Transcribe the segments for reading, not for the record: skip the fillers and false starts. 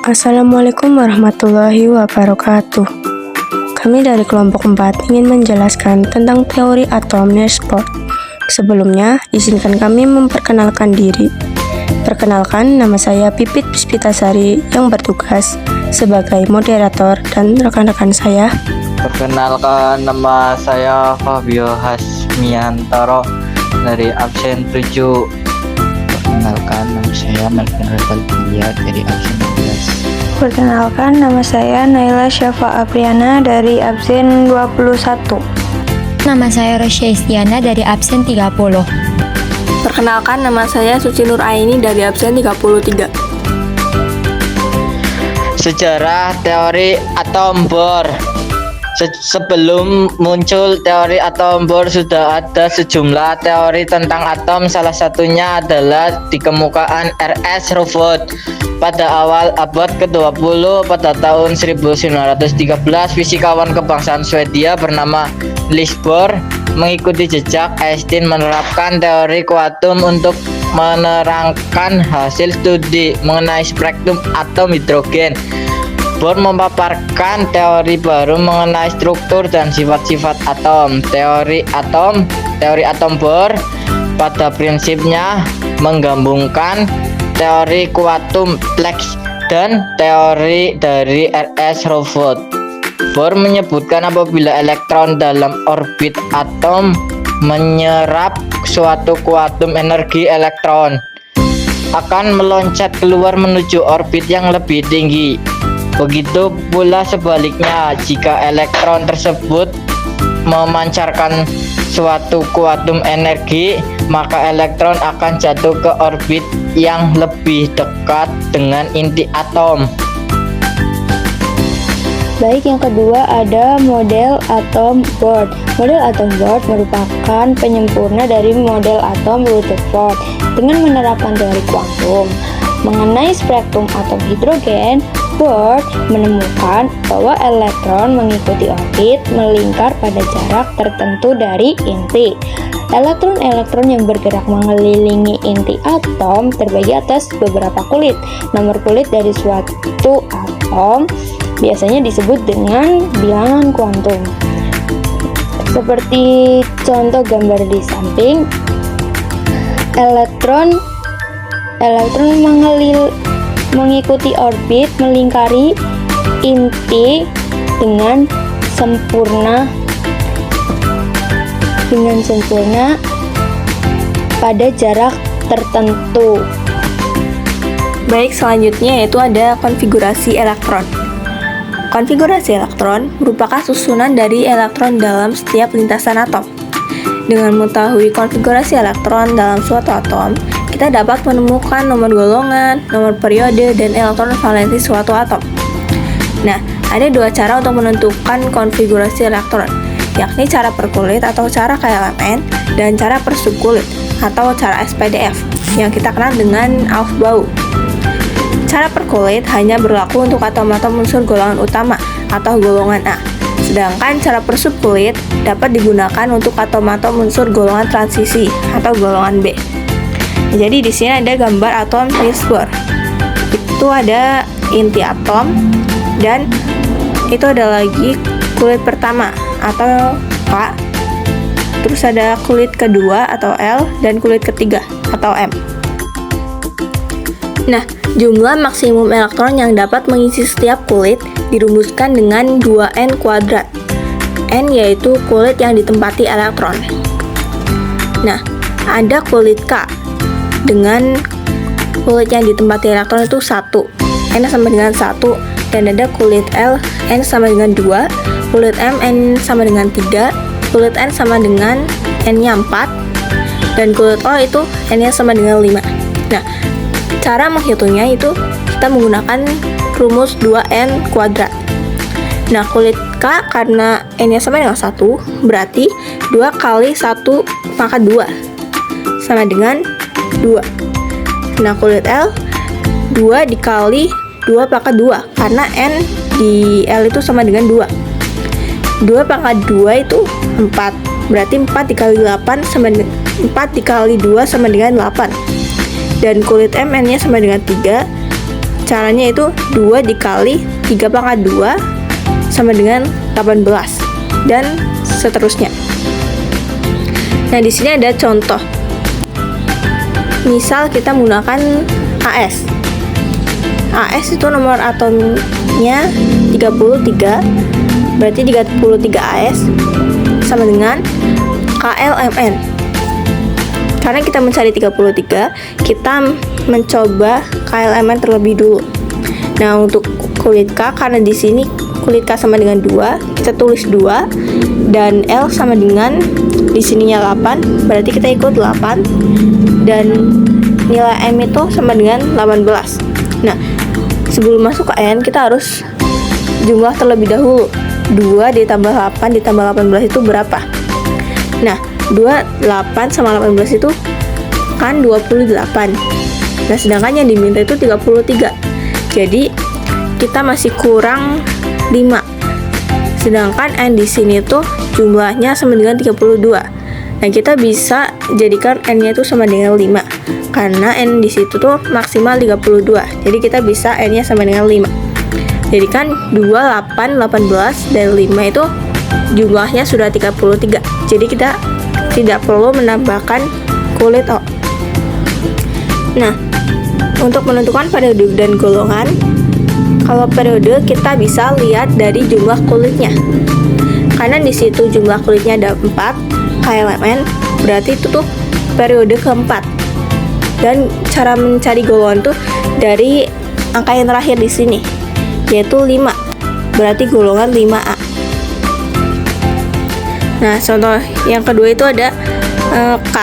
Assalamualaikum warahmatullahi wabarakatuh. Kami dari kelompok 4 ingin menjelaskan tentang teori atom Niels Bohr. Sebelumnya, izinkan kami memperkenalkan diri. Perkenalkan, nama saya Pipit Puspitasari yang bertugas sebagai moderator dan rekan-rekan saya. Perkenalkan, nama saya Fabio Hasmiantoro dari absen 7. Perkenalkan, nama saya Martin Revaldia dari absen 12. Perkenalkan, nama saya Naila Syafa Apriana dari absen 21. Nama saya Rosya Istiana dari absen 30. Perkenalkan, nama saya Suci Nur Aini dari absen 33. Sejarah teori atom Bohr. Sebelum muncul teori atom Bohr sudah ada sejumlah teori tentang atom. Salah satunya adalah dikemukaan R.S. Rutherford pada awal abad ke-20. Pada tahun 1913, fisikawan kebangsaan Swedia bernama Niels Bohr mengikuti jejak Einstein menerapkan teori kuantum untuk menerangkan hasil studi mengenai spektrum atom hidrogen. Bohr memaparkan teori baru mengenai struktur dan sifat-sifat atom. Teori atom Bohr pada prinsipnya menggabungkan teori kuantum Planck dan teori dari R.S. Rutherford. Bohr menyebutkan apabila elektron dalam orbit atom menyerap suatu kuantum energi, elektron akan meloncat keluar menuju orbit yang lebih tinggi. Begitu pula sebaliknya, jika elektron tersebut memancarkan suatu kuantum energi, maka elektron akan jatuh ke orbit yang lebih dekat dengan inti atom. Baik, yang kedua ada model atom Bohr. Model atom Bohr merupakan penyempurna dari model atom Rutherford dengan menerapkan teori kuantum. Mengenai spektrum atom hidrogen, Bohr menemukan bahwa elektron mengikuti orbit melingkar pada jarak tertentu dari inti. Elektron-elektron yang bergerak mengelilingi inti atom terbagi atas beberapa kulit. Nomor kulit dari suatu atom biasanya disebut dengan bilangan kuantum. Seperti contoh gambar di samping, elektron mengikuti orbit melingkari inti dengan sempurna pada jarak tertentu. Baik, selanjutnya yaitu ada konfigurasi elektron. Konfigurasi elektron merupakan susunan dari elektron dalam setiap lintasan atom. Dengan mengetahui konfigurasi elektron dalam suatu atom, kita dapat menemukan nomor golongan, nomor periode, dan elektron valensi suatu atom. Nah, ada dua cara untuk menentukan konfigurasi elektron, yakni cara per kulit atau cara KLMN, dan cara per subkulit atau cara SPDF, yang kita kenal dengan Aufbau. Cara per kulit hanya berlaku untuk atom-atom unsur golongan utama atau golongan A, sedangkan cara per subkulit dapat digunakan untuk atom-atom unsur golongan transisi atau golongan B. Jadi di sini ada gambar atom Niels Bohr. Itu ada inti atom dan itu ada lagi kulit pertama atau K. Terus ada kulit kedua atau L dan kulit ketiga atau M. Nah, jumlah maksimum elektron yang dapat mengisi setiap kulit dirumuskan dengan 2N kuadrat. N yaitu kulit yang ditempati elektron. Nah, ada kulit K dengan kulit yang ditempati elektron itu 1, N sama dengan 1, dan ada kulit L, N sama dengan 2, kulit M, N sama dengan 3, kulit N sama dengan N-nya 4, dan kulit O itu N-nya sama dengan 5. Nah, cara menghitungnya itu kita menggunakan rumus 2N kuadrat. Nah, kulit K karena N-nya sama dengan 1, berarti 2 kali 1 pangkat 2 sama dengan 2. Nah, kulit L 2 dikali 2 pangkat 2 karena N di L itu sama dengan 2. 2 pangkat 2 itu 4, berarti 4 dikali 8 sama dengan 4 dikali 2 sama dengan 8. Dan kulit M, N-nya sama dengan 3, caranya itu 2 dikali 3 pangkat 2 sama dengan 18 dan seterusnya. Nah, di sini ada contoh. Misal kita menggunakan AS. AS itu nomor atomnya 33, berarti 33 AS sama dengan KLMN. Karena kita mencari 33, kita mencoba KLMN terlebih dulu. Nah, untuk kulit K, karena di sini kulit K sama dengan 2, kita tulis 2 dan L sama dengan di sininya 8, berarti kita ikut 8 dan nilai M itu sama dengan 18. Nah, sebelum masuk ke N, kita harus jumlah terlebih dahulu. 2 ditambah 8 ditambah 18 itu berapa? Nah, 28 sama 18 itu kan 28. Nah, sedangkan yang diminta itu 33. Jadi, kita masih kurang 5. Sedangkan N di sini tuh jumlahnya sama dengan 32. Nah, kita bisa jadikan N-nya itu sama dengan 5. Karena N di situ tuh maksimal 32. Jadi kita bisa N-nya sama dengan 5. Jadi kan 2, 8, 18 dan 5 itu jumlahnya sudah 33. Jadi kita tidak perlu menambahkan kulit O. Nah, untuk menentukan periode dan golongan, kalau periode kita bisa lihat dari jumlah kulitnya. Karena di situ jumlah kulitnya ada 4 KLMN, berarti itu tuh periode keempat. Dan cara mencari golongan tuh dari angka yang terakhir di sini, yaitu 5. Berarti golongan 5A. Nah, contoh yang kedua itu ada K.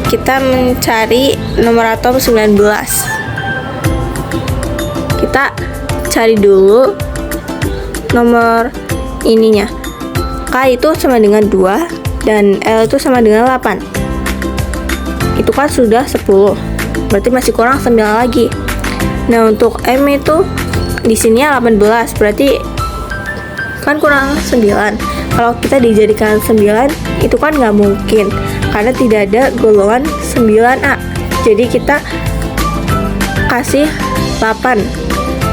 Kita mencari nomor atom 19. Kita cari dulu nomor ininya. K itu sama dengan 2 dan L itu sama dengan 8. Itu kan sudah 10. Berarti masih kurang 9 lagi. Nah, untuk M itu di sini 18, berarti kan kurang 9. Kalau kita dijadikan 9, itu kan nggak mungkin karena tidak ada golongan 9A. Jadi kita kasih 8,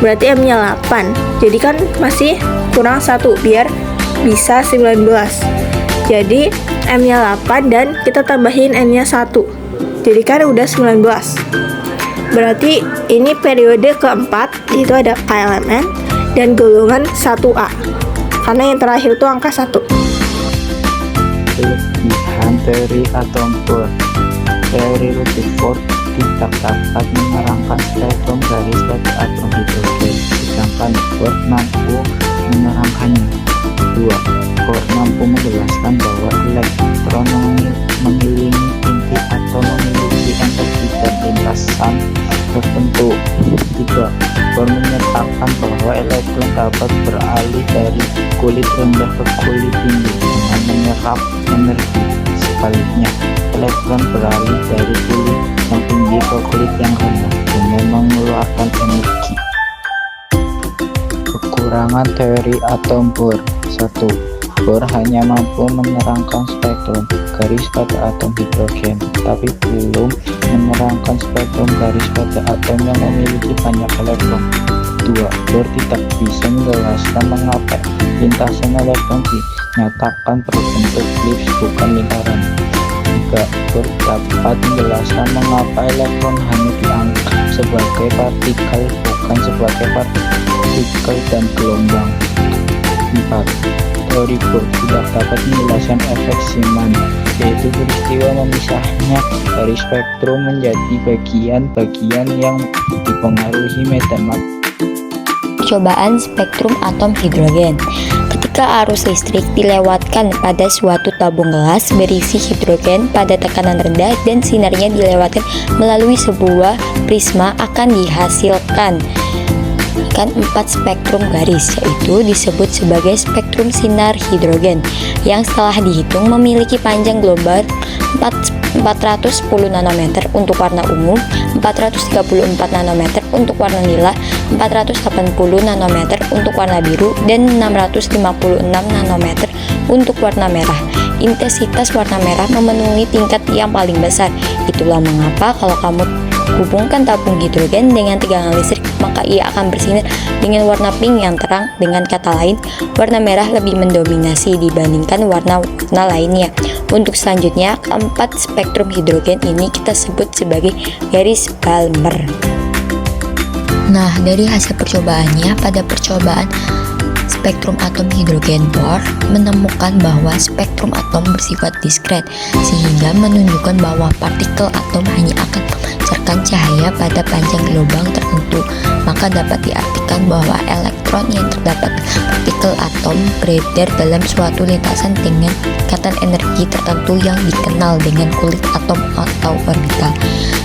berarti M-nya 8. Jadi kan masih kurang 1 biar bisa 19. Jadi M-nya 8 dan kita tambahin N-nya 1. Jadi kan udah 19. Berarti ini periode keempat, itu ada KLMN dan golongan 1A. Karena yang terakhir itu angka 1. Kelebihan teori atom Bohr. Teori Rutherford tidak dapat menerangkan spektrum garis pada atom hidrogen, sedangkan Bohr mampu menerangkannya. 2. Bohr mampu menjelaskan bahwa elektron mengelilingi inti atom memiliki energi dan lintasan tertentu. 3. Bohr menyatakan bahwa elektron dapat beralih dari kulit rendah ke kulit tinggi dengan menyerap energi. Sebaliknya, elektron beralih dari kulit yang tinggi ke kulit yang rendah dengan mengeluarkan energi. Kekurangan teori atom Bohr. 1. Bohr hanya mampu menerangkan spektrum garis pada atom hidrogen, tapi belum menerangkan spektrum garis pada atom yang memiliki banyak elektron. 2. Bohr tidak bisa menjelaskan mengapa lintasan elektron dinyatakan berbentuk elips bukan lingkaran. 3. Bohr dapat menjelaskan mengapa elektron hanya dianggap sebagai partikel bukan sebagai partikel dan gelombang. 4. Teori Bohr tidak dapat menjelaskan efek Zeeman, yaitu peristiwa memisahnya dari spektrum menjadi bagian-bagian yang dipengaruhi medan magnetik. Percobaan spektrum atom hidrogen. Ketika arus listrik dilewatkan pada suatu tabung gelas berisi hidrogen pada tekanan rendah dan sinarnya dilewatkan melalui sebuah prisma, akan dihasilkan 4 spektrum garis, yaitu disebut sebagai spektrum sinar hidrogen, yang setelah dihitung memiliki panjang global 410 nanometer untuk warna ungu, 434 nanometer untuk warna nila, 480 nanometer untuk warna biru, dan 656 nanometer untuk warna merah. Intensitas warna merah memenuhi tingkat yang paling besar. Itulah mengapa kalau kamu hubungkan tabung hidrogen dengan tegangan listrik, maka maka ia akan bersinar dengan warna pink yang terang. Dengan kata lain, warna merah lebih mendominasi dibandingkan warna-warna lainnya. Untuk selanjutnya, keempat spektrum hidrogen ini kita sebut sebagai garis Balmer. Nah, dari hasil percobaannya, pada percobaan spektrum atom hidrogen Bohr menemukan bahwa spektrum atom bersifat diskret, sehingga menunjukkan bahwa partikel atom hanya akan memancarkan cahaya pada panjang gelombang tertentu. Maka dapat diartikan bahwa elektron yang terdapat dalam partikel atom beredar dalam suatu lintasan dengan ikatan energi tertentu yang dikenal dengan kulit atom atau orbital.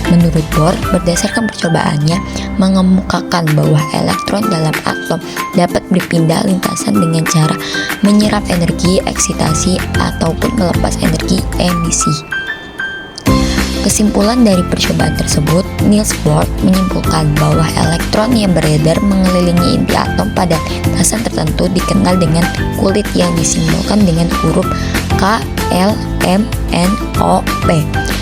Menurut Bohr, berdasarkan percobaannya, mengemukakan bahwa elektron dalam atom dapat berpindah lintasan dengan cara menyerap energi eksitasi ataupun melepas energi emisi. Kesimpulan dari percobaan tersebut, Niels Bohr menyimpulkan bahwa elektron yang beredar mengelilingi inti atom pada lintasan tertentu dikenal dengan kulit yang disimbolkan dengan huruf K, L, M, N, O, P.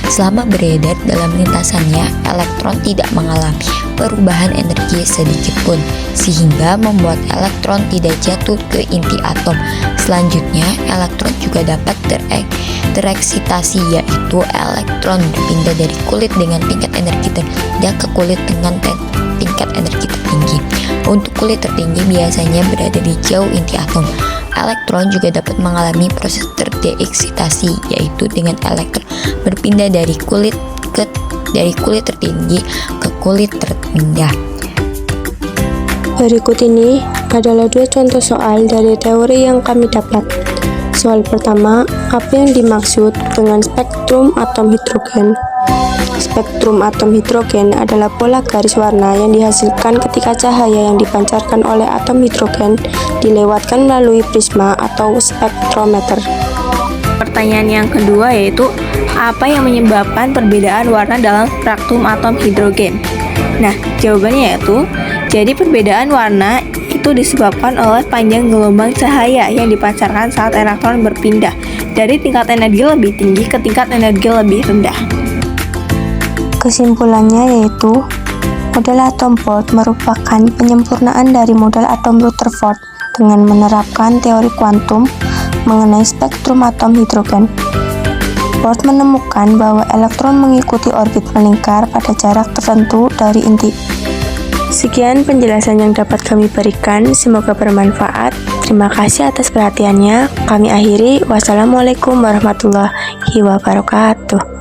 Selama beredar dalam lintasannya, elektron tidak mengalami perubahan energi sedikitpun, sehingga membuat elektron tidak jatuh ke inti atom. Selanjutnya, elektron juga dapat tereksitasi, yaitu elektron berpindah dari kulit dengan tingkat energi terendah ke kulit dengan tingkat energi tertinggi. Untuk kulit tertinggi biasanya berada di jauh inti atom. Elektron juga dapat mengalami proses terdeeksitasi, yaitu dengan elektron berpindah dari kulit tertinggi ke kulit terendah. Berikut ini adalah 2 contoh soal dari teori yang kami dapat. Soal pertama, apa yang dimaksud dengan spektrum atom hidrogen? Spektrum atom hidrogen adalah pola garis warna yang dihasilkan ketika cahaya yang dipancarkan oleh atom hidrogen dilewatkan melalui prisma atau spektrometer. Pertanyaan yang kedua yaitu, apa yang menyebabkan perbedaan warna dalam spektrum atom hidrogen? Nah, jawabannya yaitu, jadi perbedaan warna itu disebabkan oleh panjang gelombang cahaya yang dipancarkan saat elektron berpindah dari tingkat energi lebih tinggi ke tingkat energi lebih rendah. Kesimpulannya yaitu, model atom Bohr merupakan penyempurnaan dari model atom Rutherford dengan menerapkan teori kuantum mengenai spektrum atom hidrogen. Bohr menemukan bahwa elektron mengikuti orbit melingkar pada jarak tertentu dari inti. Sekian penjelasan yang dapat kami berikan, semoga bermanfaat. Terima kasih atas perhatiannya. Kami akhiri. Wassalamualaikum warahmatullahi wabarakatuh.